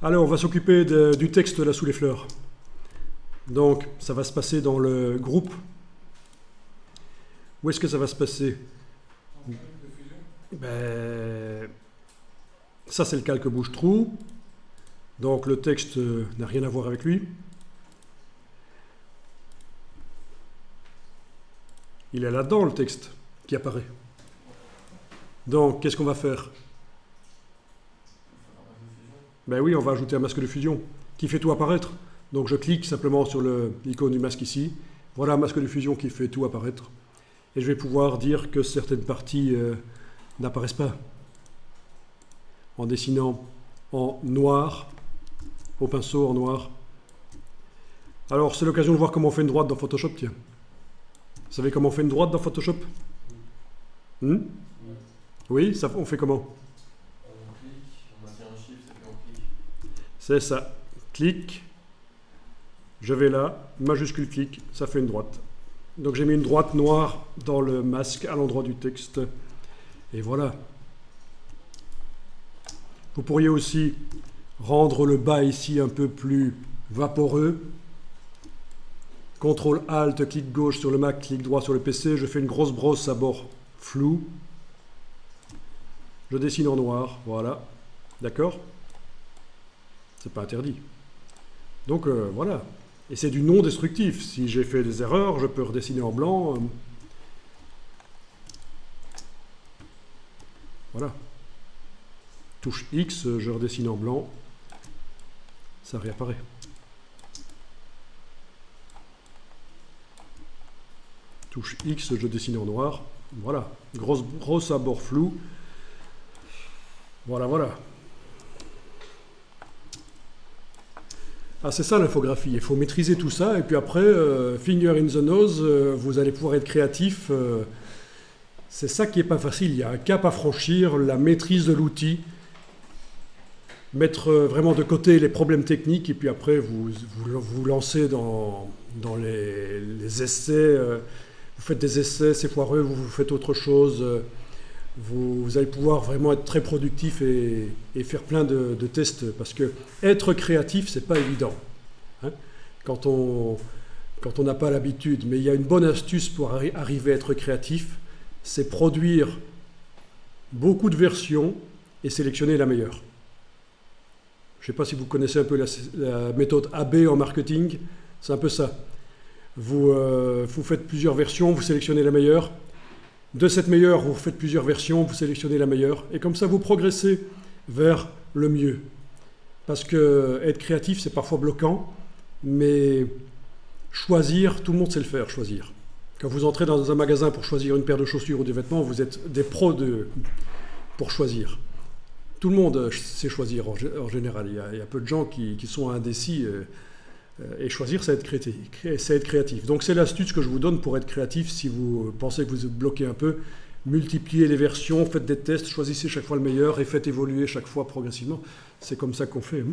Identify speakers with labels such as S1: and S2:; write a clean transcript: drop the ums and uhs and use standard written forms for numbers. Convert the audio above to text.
S1: Alors, on va s'occuper du texte là sous les fleurs. Donc, ça va se passer dans le groupe. Où est-ce que ça va se passer? Ben, ça, c'est le calque bouche-trou. Donc, le texte n'a rien à voir avec lui. Il est là-dedans, le texte, qui apparaît. Donc, qu'est-ce qu'on va faire? Ben oui, on va ajouter un masque de fusion qui fait tout apparaître. Donc, je clique simplement sur l'icône du masque ici. Voilà un masque de fusion qui fait tout apparaître. Et je vais pouvoir dire que certaines parties n'apparaissent pas. En dessinant en noir, au pinceau en noir. Alors, c'est l'occasion de voir comment on fait une droite dans Photoshop, tiens. Vous savez comment on fait une droite dans Photoshop? Oui, ça, on fait comment?
S2: On clique, on maintient un shift et puis on clique.
S1: C'est ça. Clic. Je vais là, majuscule clic, ça fait une droite. Donc j'ai mis une droite noire dans le masque à l'endroit du texte. Et voilà. Vous pourriez aussi rendre le bas ici un peu plus vaporeux. CTRL ALT, clic gauche sur le Mac, clic droit sur le PC. Je fais une grosse brosse à bord flou. Je dessine en noir, voilà. D'accord? C'est pas interdit. Donc voilà. Et c'est du non destructif. Si j'ai fait des erreurs, je peux redessiner en blanc. Voilà. Touche X, je redessine en blanc. Ça réapparaît. Touche X, je dessine en noir. Voilà. Grosse à bord flou. Voilà, voilà. Ah, c'est ça l'infographie, il faut maîtriser tout ça, et puis après, finger in the nose, vous allez pouvoir être créatif. C'est ça qui n'est pas facile, il y a un cap à franchir, la maîtrise de l'outil, mettre vraiment de côté les problèmes techniques, et puis après, vous lancez dans les essais, vous faites des essais, c'est foireux, vous faites autre chose, vous allez pouvoir vraiment être très productif et faire plein de tests, parce que être créatif, c'est pas évident, hein, quand on n'a pas l'habitude. Mais il y a une bonne astuce pour arriver à être créatif, c'est produire beaucoup de versions et sélectionner la meilleure. Je ne sais pas si vous connaissez un peu la méthode AB en marketing, c'est un peu ça. Vous faites plusieurs versions, vous sélectionnez la meilleure. De cette meilleure, vous faites plusieurs versions, vous sélectionnez la meilleure, et comme ça, vous progressez vers le mieux. Parce que être créatif, c'est parfois bloquant, mais choisir, tout le monde sait le faire, choisir. Quand vous entrez dans un magasin pour choisir une paire de chaussures ou des vêtements, vous êtes des pros pour choisir. Tout le monde sait choisir en général. Il y a peu de gens qui sont indécis. Et choisir, c'est être créatif. Donc c'est l'astuce que je vous donne pour être créatif. Si vous pensez que vous êtes bloqué un peu, multipliez les versions, faites des tests, choisissez chaque fois le meilleur et faites évoluer chaque fois progressivement. C'est comme ça qu'on fait. Hein.